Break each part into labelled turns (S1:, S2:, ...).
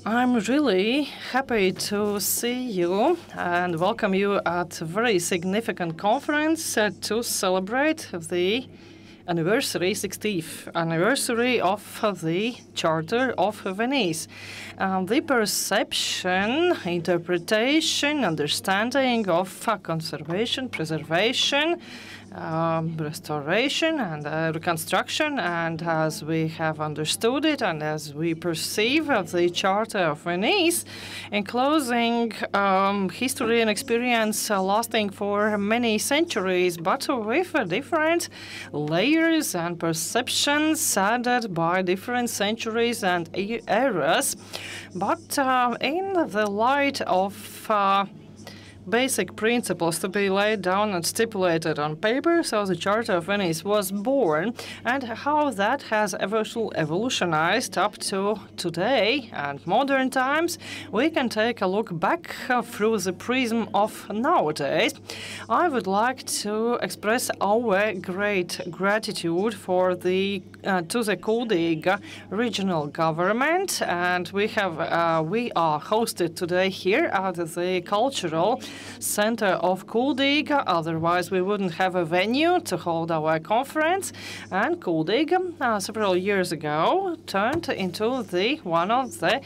S1: I'm really happy to see you and welcome you at a very significant conference to celebrate the 60th anniversary of the Charter of Venice. The perception, interpretation, understanding of conservation, preservation, restoration and reconstruction, and as we have understood it and as we perceive the Charter of Venice, enclosing history and experience lasting for many centuries, but with different layers and perceptions added by different centuries and eras. But in the light of basic principles to be laid down and stipulated on paper, so the Charter of Venice was born, and how that has evolutionized up to today and modern times, we can take a look back through the prism of nowadays. I would like to express our great gratitude for the to the Kuldīga regional government, and we are hosted today here at the cultural center of Kuldīga. Otherwise, we wouldn't have a venue to hold our conference. And Kuldīga, several years ago, turned into one of the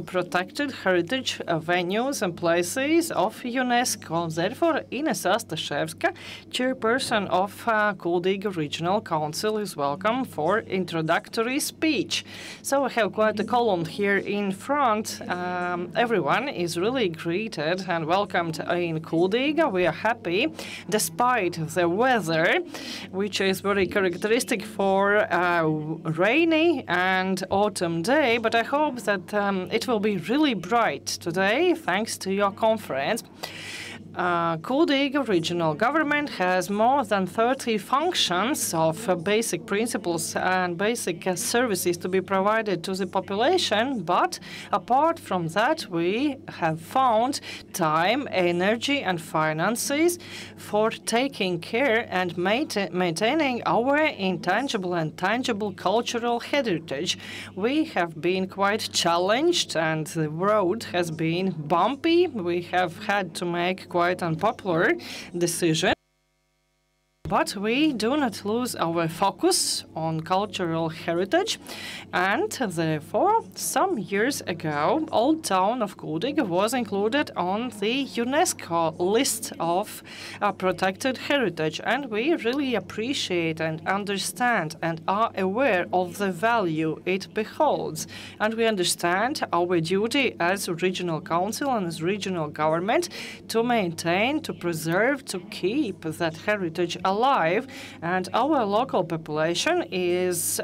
S1: protected heritage venues and places of UNESCO. Therefore, Ines Astashevska, chairperson of Kuldīga Regional Council, is welcome for introductory speech. So we have quite a column here in front. Everyone is really greeted and welcomed in Kuldīga. We are happy, despite the weather, which is very characteristic for a rainy and autumn day. But I hope that it will be really bright today, thanks to your conference. Kuldīga regional government has more than 30 functions of basic principles and basic services to be provided to the population, but apart from that, we have found time, energy and finances for taking care and maintaining our intangible and tangible cultural heritage. We have been quite challenged and the road has been bumpy. We have had to make quite unpopular decision. But we do not lose our focus on cultural heritage, and therefore, some years ago, Old Town of Kuldīga was included on the UNESCO list of protected heritage, and we really appreciate and understand and are aware of the value it beholds. And we understand our duty as regional council and as regional government to maintain, to preserve, to keep that heritage alive, and our local population is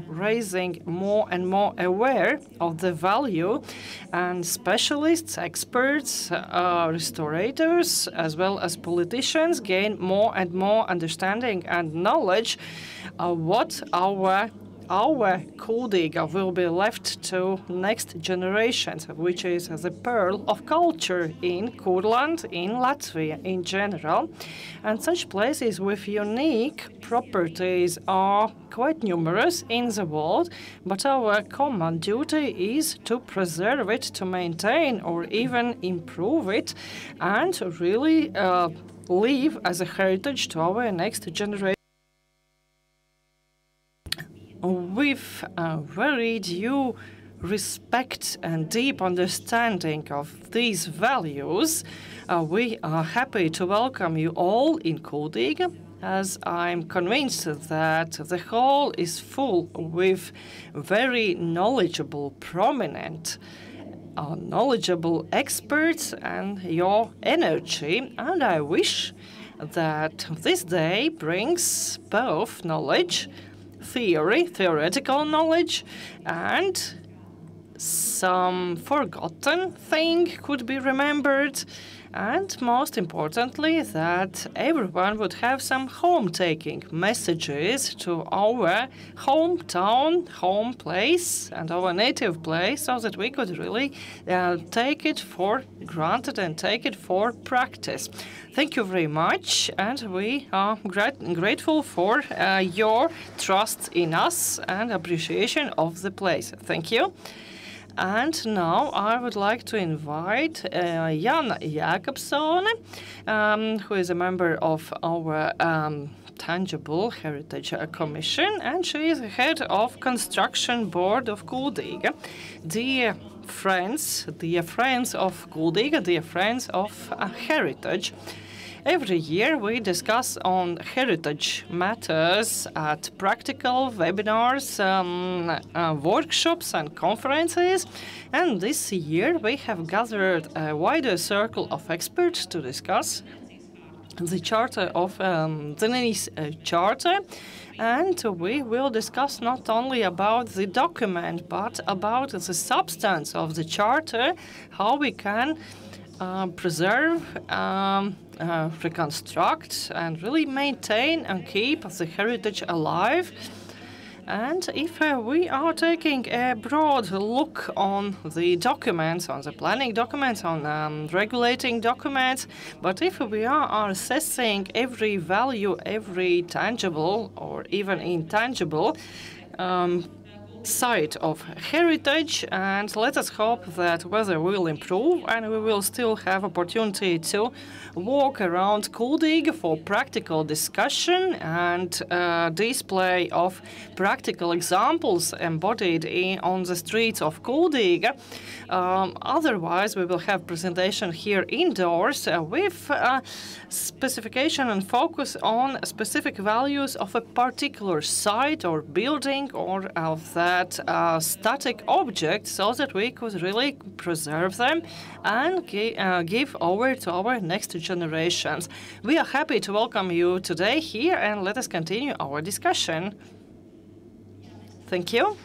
S1: raising more and more aware of the value, and specialists, experts, restorators, as well as politicians gain more and more understanding and knowledge of what our Kuldīga will be left to next generations, which is the pearl of culture in Kurland, in Latvia in general. And such places with unique properties are quite numerous in the world, but our common duty is to preserve it, to maintain or even improve it, and really leave as a heritage to our next generation. With a very due respect and deep understanding of these values, we are happy to welcome you all in Kuldīga, as I'm convinced that the hall is full with very knowledgeable, prominent, knowledgeable experts and your energy, and I wish that this day brings both knowledge, theoretical knowledge, and some forgotten thing could be remembered, and most importantly, that everyone would have some home-taking messages to our hometown, home place, and our native place, so that we could really take it for granted and take it for practice. Thank you very much, and we are grateful for your trust in us and appreciation of the place. Thank you. And now I would like to invite Jana Jakobsone, who is a member of our Tangible Heritage Commission, and she is head of Construction Board of Kuldīga. Dear friends of Kuldīga, dear friends of heritage, every year we discuss on heritage matters at practical webinars, workshops and conferences, and this year we have gathered a wider circle of experts to discuss the Charter of Venice Charter, and we will discuss not only about the document but about the substance of the Charter, how we can preserve, reconstruct and really maintain and keep the heritage alive. And if we are taking a broad look on the documents, on the planning documents, on regulating documents, but if we are assessing every value, every tangible or even intangible site of heritage, and let us hope that weather will improve and we will still have opportunity to walk around Kuldīga for practical discussion and display of practical examples embodied on the streets of Kuldīga. Otherwise, we will have presentation here indoors with specification and focus on specific values of a particular site or building or of that static object, so that we could really preserve them and give over to our next generations. We are happy to welcome you today here, and let us continue our discussion. Thank you.